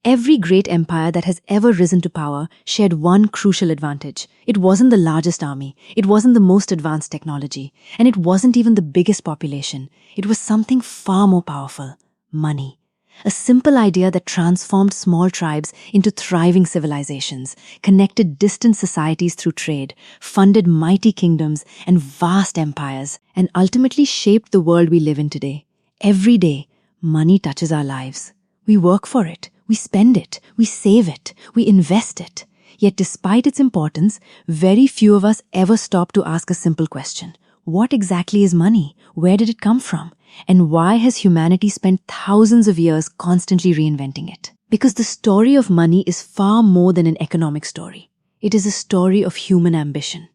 Every great empire that has ever risen to power shared one crucial advantage. It wasn't the largest army, it wasn't the most advanced technology, and it wasn't even the biggest population. It was something far more powerful: money. A simple idea that transformed small tribes into thriving civilizations, connected distant societies through trade, funded mighty kingdoms and vast empires, and ultimately shaped the world we live in today. Every day, money touches our lives. We work for it, we spend it, we save it, we invest it. Yet despite its importance, very few of us ever stop to ask a simple question. What exactly is money? Where did it come from? And why has humanity spent thousands of years constantly reinventing it? Because the story of money is far more than an economic story. It is a story of human ambition,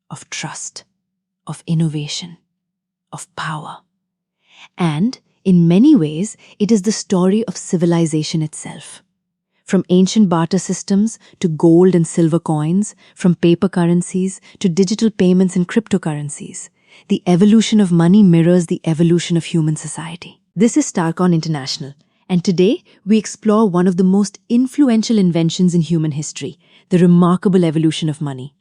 of trust, of innovation, of power. And, in many ways, it is the story of civilization itself. From ancient barter systems to gold and silver coins, from paper currencies to digital payments and cryptocurrencies, the evolution of money mirrors the evolution of human society. This is Starkon International, and today we explore one of the most influential inventions in human history, the remarkable evolution of money.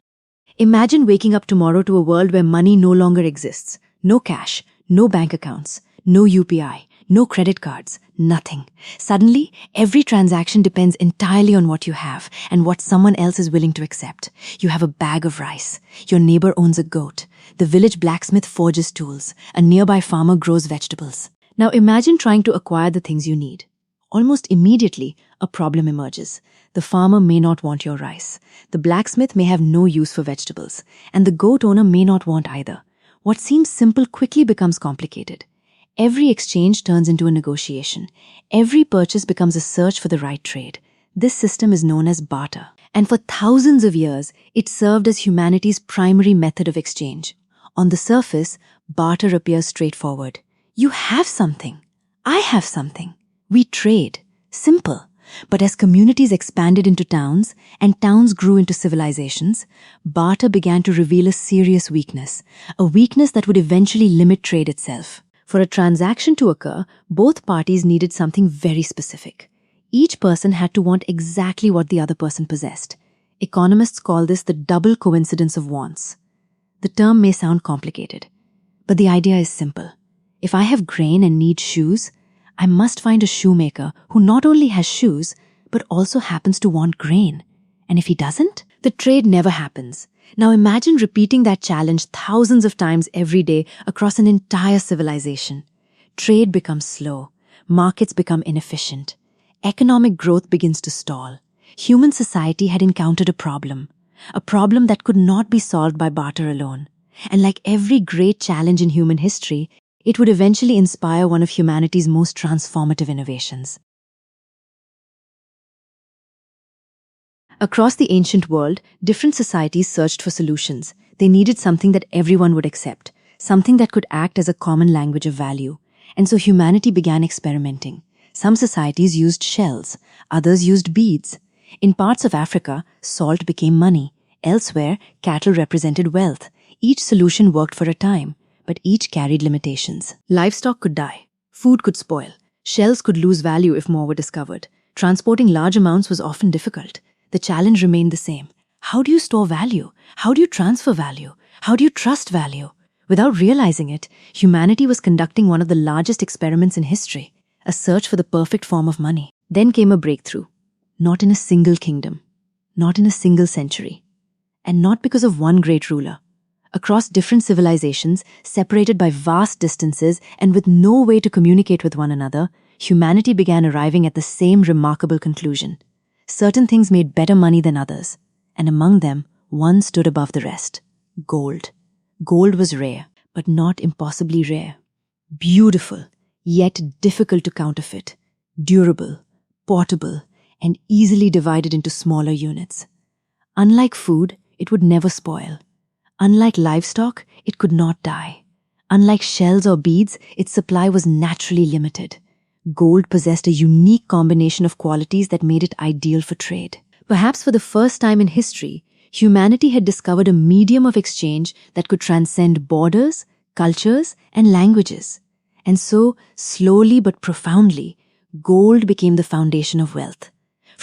Imagine waking up tomorrow to a world where money no longer exists. No cash, no bank accounts, no UPI, no credit cards, nothing. Suddenly, every transaction depends entirely on what you have and what someone else is willing to accept. You have a bag of rice. Your neighbor owns a goat. The village blacksmith forges tools. A nearby farmer grows vegetables. Now imagine trying to acquire the things you need. Almost immediately, a problem emerges. The farmer may not want your rice. The blacksmith may have no use for vegetables. And the goat owner may not want either. What seems simple quickly becomes complicated. Every exchange turns into a negotiation. Every purchase becomes a search for the right trade. This system is known as barter. And for thousands of years, it served as humanity's primary method of exchange. On the surface, barter appears straightforward. You have something. I have something. We trade. Simple. But as communities expanded into towns, and towns grew into civilizations, barter began to reveal a serious weakness. A weakness that would eventually limit trade itself. For a transaction to occur, both parties needed something very specific. Each person had to want exactly what the other person possessed. Economists call this the double coincidence of wants. The term may sound complicated, but the idea is simple. If I have grain and need shoes, I must find a shoemaker who not only has shoes, but also happens to want grain. And if he doesn't, the trade never happens. Now imagine repeating that challenge thousands of times every day across an entire civilization. Trade becomes slow. Markets become inefficient. Economic growth begins to stall. Human society had encountered a problem that could not be solved by barter alone. And like every great challenge in human history, it would eventually inspire one of humanity's most transformative innovations. Across the ancient world, different societies searched for solutions. They needed something that everyone would accept, something that could act as a common language of value. And so humanity began experimenting. Some societies used shells, others used beads. In parts of Africa, salt became money. Elsewhere, cattle represented wealth. Each solution worked for a time, but each carried limitations. Livestock could die. Food could spoil. Shells could lose value if more were discovered. Transporting large amounts was often difficult. The challenge remained the same. How do you store value? How do you transfer value? How do you trust value? Without realizing it, humanity was conducting one of the largest experiments in history, a search for the perfect form of money. Then came a breakthrough. Not in a single kingdom, not in a single century, and not because of one great ruler. Across different civilizations, separated by vast distances and with no way to communicate with one another, humanity began arriving at the same remarkable conclusion. Certain things made better money than others, and among them, one stood above the rest: gold. Gold was rare, but not impossibly rare. Beautiful, yet difficult to counterfeit. Durable, portable, and easily divided into smaller units. Unlike food, it would never spoil. Unlike livestock, it could not die. Unlike shells or beads, its supply was naturally limited. Gold possessed a unique combination of qualities that made it ideal for trade. Perhaps for the first time in history, humanity had discovered a medium of exchange that could transcend borders, cultures, and languages. And so, slowly but profoundly, gold became the foundation of wealth.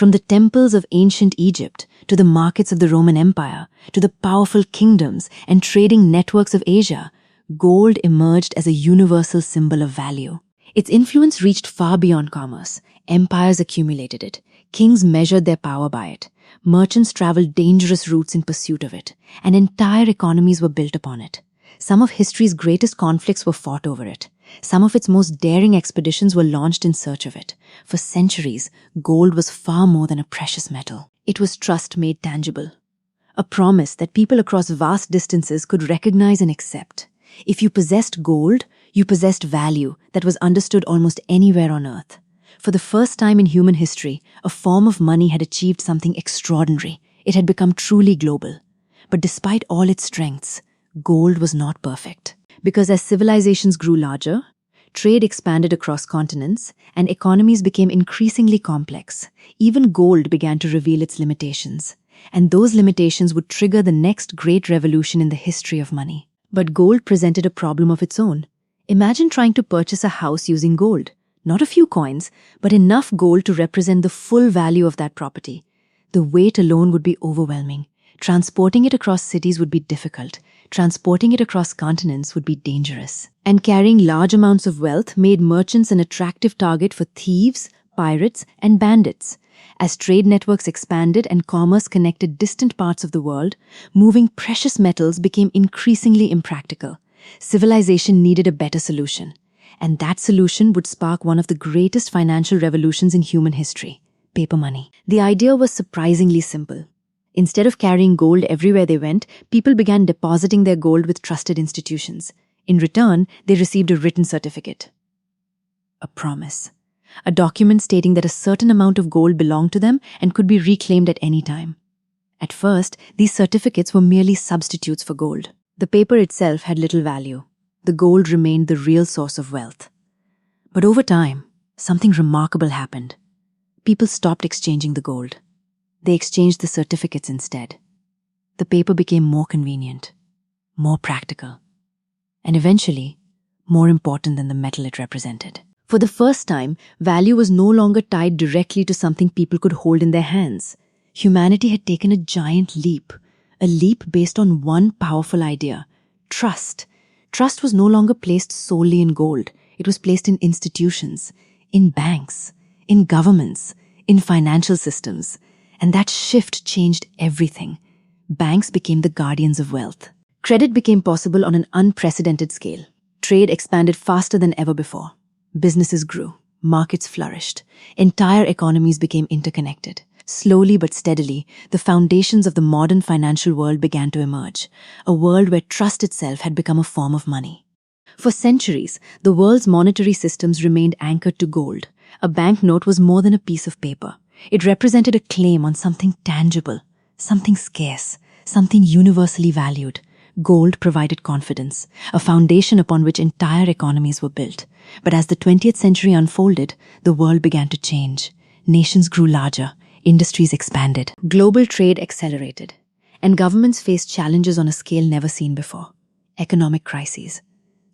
From the temples of ancient Egypt to the markets of the Roman Empire to the powerful kingdoms and trading networks of Asia, gold emerged as a universal symbol of value. Its influence reached far beyond commerce. Empires accumulated it. Kings measured their power by it. Merchants traveled dangerous routes in pursuit of it, and entire economies were built upon it. Some of history's greatest conflicts were fought over it. Some of its most daring expeditions were launched in search of it. For centuries, gold was far more than a precious metal. It was trust made tangible. A promise that people across vast distances could recognize and accept. If you possessed gold, you possessed value that was understood almost anywhere on earth. For the first time in human history, a form of money had achieved something extraordinary. It had become truly global. But despite all its strengths, gold was not perfect. Because as civilizations grew larger, trade expanded across continents, and economies became increasingly complex, even gold began to reveal its limitations. And those limitations would trigger the next great revolution in the history of money. But gold presented a problem of its own. Imagine trying to purchase a house using gold. Not a few coins, but enough gold to represent the full value of that property. The weight alone would be overwhelming. Transporting it across cities would be difficult. Transporting it across continents would be dangerous. And carrying large amounts of wealth made merchants an attractive target for thieves, pirates, and bandits. As trade networks expanded and commerce connected distant parts of the world, moving precious metals became increasingly impractical. Civilization needed a better solution. And that solution would spark one of the greatest financial revolutions in human history: paper money. The idea was surprisingly simple. Instead of carrying gold everywhere they went, people began depositing their gold with trusted institutions. In return, they received a written certificate. A promise. A document stating that a certain amount of gold belonged to them and could be reclaimed at any time. At first, these certificates were merely substitutes for gold. The paper itself had little value. The gold remained the real source of wealth. But over time, something remarkable happened. People stopped exchanging the gold. They exchanged the certificates instead. The paper became more convenient, more practical, and eventually, more important than the metal it represented. For the first time, value was no longer tied directly to something people could hold in their hands. Humanity had taken a giant leap, a leap based on one powerful idea: trust. Trust was no longer placed solely in gold. It was placed in institutions, in banks, in governments, in financial systems. And that shift changed everything. Banks became the guardians of wealth. Credit became possible on an unprecedented scale. Trade expanded faster than ever before. Businesses grew. Markets flourished. Entire economies became interconnected. Slowly but steadily, the foundations of the modern financial world began to emerge, a world where trust itself had become a form of money. For centuries, the world's monetary systems remained anchored to gold. A banknote was more than a piece of paper. It represented a claim on something tangible, something scarce, something universally valued. Gold provided confidence, a foundation upon which entire economies were built. But as the 20th century unfolded, the world began to change. Nations grew larger. Industries expanded. Global trade accelerated. And governments faced challenges on a scale never seen before. Economic crises,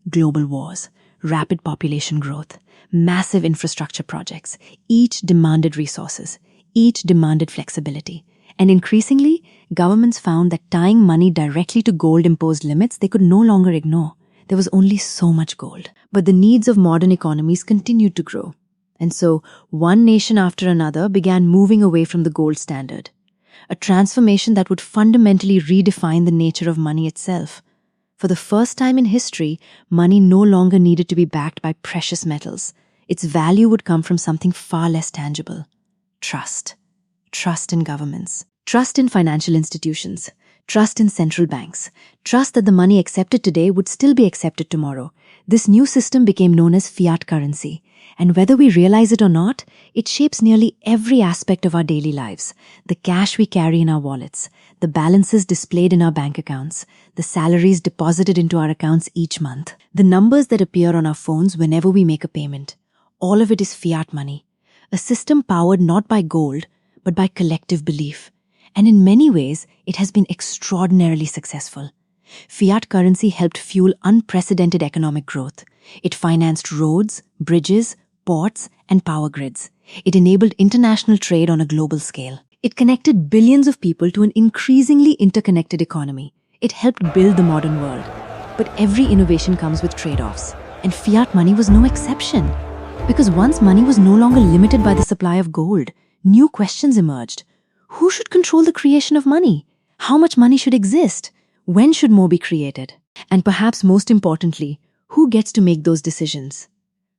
global wars, rapid population growth, massive infrastructure projects. Each demanded resources. Each demanded flexibility. And increasingly, governments found that tying money directly to gold imposed limits they could no longer ignore. There was only so much gold. But the needs of modern economies continued to grow. And so, one nation after another began moving away from the gold standard. A transformation that would fundamentally redefine the nature of money itself. For the first time in history, money no longer needed to be backed by precious metals. Its value would come from something far less tangible: trust. Trust in governments. Trust in financial institutions. Trust in central banks. Trust that the money accepted today would still be accepted tomorrow. This new system became known as fiat currency. And whether we realize it or not, it shapes nearly every aspect of our daily lives. The cash we carry in our wallets, the balances displayed in our bank accounts, the salaries deposited into our accounts each month, the numbers that appear on our phones whenever we make a payment. All of it is fiat money. A system powered not by gold, but by collective belief. And in many ways, it has been extraordinarily successful. Fiat currency helped fuel unprecedented economic growth. It financed roads, bridges, ports, and power grids. It enabled international trade on a global scale. It connected billions of people to an increasingly interconnected economy. It helped build the modern world. But every innovation comes with trade-offs, and fiat money was no exception. Because once money was no longer limited by the supply of gold, new questions emerged. Who should control the creation of money? How much money should exist? When should more be created? And perhaps most importantly, who gets to make those decisions?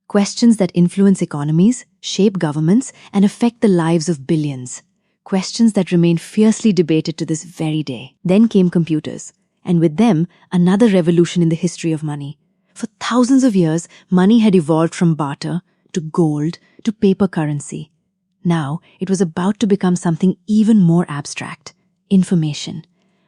Questions that influence economies, shape governments, and affect the lives of billions. Questions that remain fiercely debated to this very day. Then came computers, and with them, another revolution in the history of money. For thousands of years, money had evolved from barter to gold to paper currency. Now, it was about to become something even more abstract: information.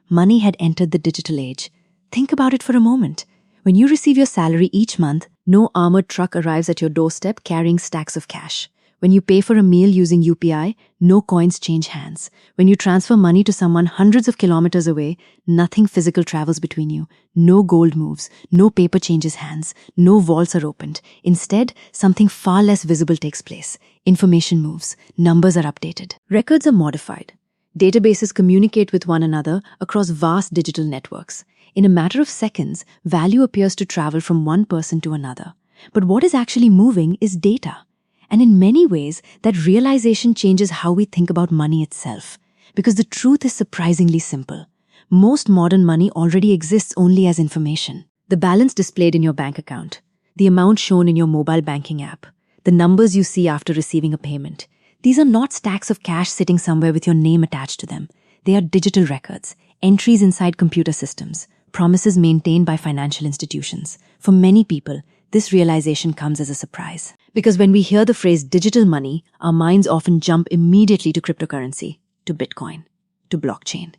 Money had entered the digital age. Think about it for a moment. When you receive your salary each month, no armored truck arrives at your doorstep carrying stacks of cash. When you pay for a meal using UPI, no coins change hands. When you transfer money to someone hundreds of kilometers away, nothing physical travels between you. No gold moves, no paper changes hands, no vaults are opened. Instead, something far less visible takes place. Information moves, numbers are updated, records are modified. Databases communicate with one another across vast digital networks. In a matter of seconds, value appears to travel from one person to another. But what is actually moving is data. And in many ways, that realization changes how we think about money itself. Because the truth is surprisingly simple. Most modern money already exists only as information. The balance displayed in your bank account, the amount shown in your mobile banking app, the numbers you see after receiving a payment. These are not stacks of cash sitting somewhere with your name attached to them. They are digital records, entries inside computer systems, promises maintained by financial institutions. For many people, this realization comes as a surprise. Because when we hear the phrase digital money, our minds often jump immediately to cryptocurrency, to Bitcoin, to blockchain,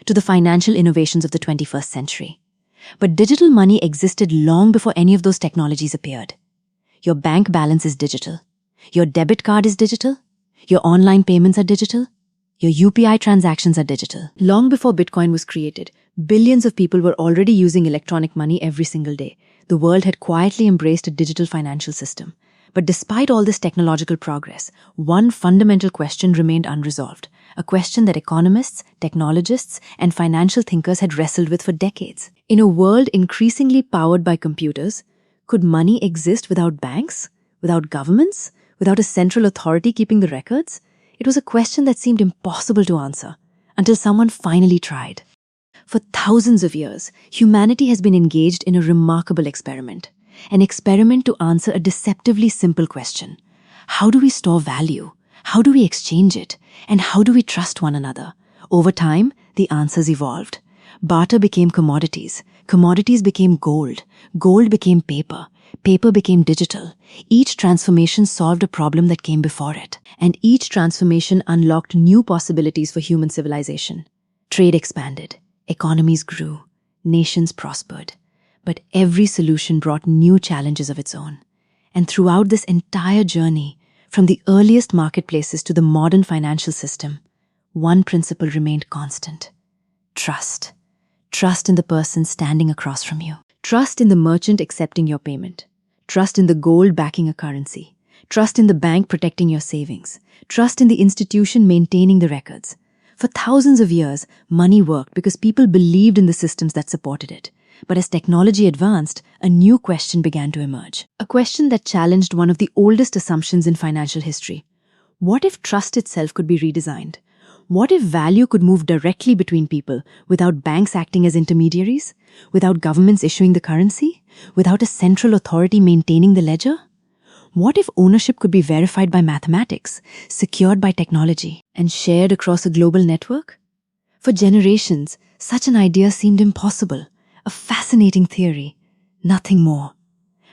to the financial innovations of the 21st century. But digital money existed long before any of those technologies appeared. Your bank balance is digital. Your debit card is digital. Your online payments are digital. Your UPI transactions are digital. Long before Bitcoin was created, billions of people were already using electronic money every single day. The world had quietly embraced a digital financial system. But despite all this technological progress, one fundamental question remained unresolved, a question that economists, technologists, and financial thinkers had wrestled with for decades. In a world increasingly powered by computers, could money exist without banks, without governments, without a central authority keeping the records? It was a question that seemed impossible to answer, until someone finally tried. For thousands of years, humanity has been engaged in a remarkable experiment. An experiment to answer a deceptively simple question. How do we store value? How do we exchange it? And how do we trust one another? Over time, the answers evolved. Barter became commodities. Commodities became gold. Gold became paper. Paper became digital. Each transformation solved a problem that came before it. And each transformation unlocked new possibilities for human civilization. Trade expanded. Economies grew. Nations prospered. But every solution brought new challenges of its own. And throughout this entire journey, from the earliest marketplaces to the modern financial system, one principle remained constant: trust. Trust in the person standing across from you. Trust in the merchant accepting your payment. Trust in the gold backing a currency. Trust in the bank protecting your savings. Trust in the institution maintaining the records. For thousands of years, money worked because people believed in the systems that supported it. But as technology advanced, a new question began to emerge. A question that challenged one of the oldest assumptions in financial history. What if trust itself could be redesigned? What if value could move directly between people without banks acting as intermediaries? Without governments issuing the currency? Without a central authority maintaining the ledger? What if ownership could be verified by mathematics, secured by technology, and shared across a global network? For generations, such an idea seemed impossible. A fascinating theory, nothing more.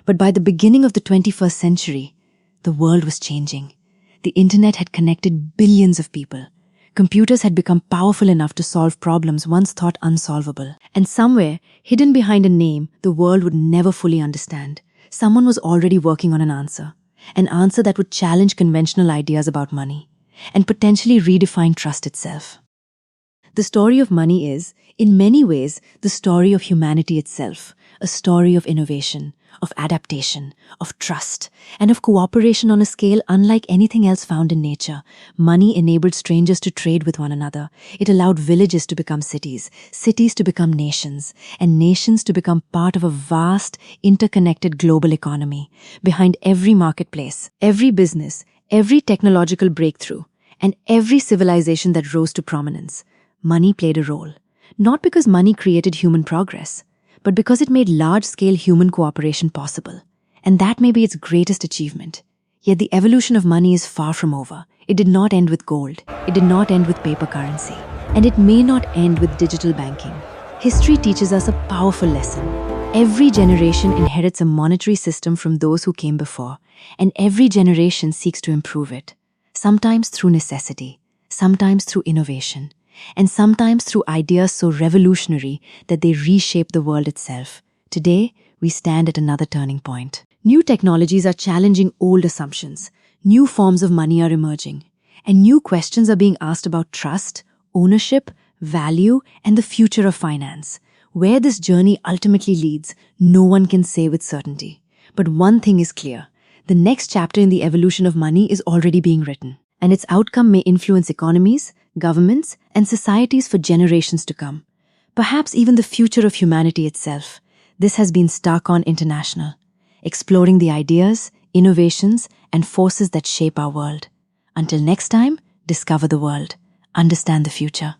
But by the beginning of the 21st century, the world was changing. The internet had connected billions of people. Computers had become powerful enough to solve problems once thought unsolvable. And somewhere, hidden behind a name the world would never fully understand, someone was already working on an answer that would challenge conventional ideas about money, and potentially redefine trust itself. The story of money is, in many ways, the story of humanity itself, a story of innovation, of adaptation, of trust, and of cooperation on a scale unlike anything else found in nature. Money enabled strangers to trade with one another. It allowed villages to become cities, cities to become nations, and nations to become part of a vast, interconnected global economy. Behind every marketplace, every business, every technological breakthrough, and every civilization that rose to prominence, money played a role. Not because money created human progress, but because it made large-scale human cooperation possible. And that may be its greatest achievement. Yet the evolution of money is far from over. It did not end with gold. It did not end with paper currency. And it may not end with digital banking. History teaches us a powerful lesson. Every generation inherits a monetary system from those who came before, and every generation seeks to improve it. Sometimes through necessity, sometimes through innovation, and sometimes through ideas so revolutionary that they reshape the world itself. Today, we stand at another turning point. New technologies are challenging old assumptions. New forms of money are emerging. And new questions are being asked about trust, ownership, value, and the future of finance. Where this journey ultimately leads, no one can say with certainty. But one thing is clear. The next chapter in the evolution of money is already being written, and its outcome may influence economies, governments, and societies for generations to come. Perhaps even the future of humanity itself. This has been Starkon International, exploring the ideas, innovations, and forces that shape our world. Until next time, discover the world, understand the future.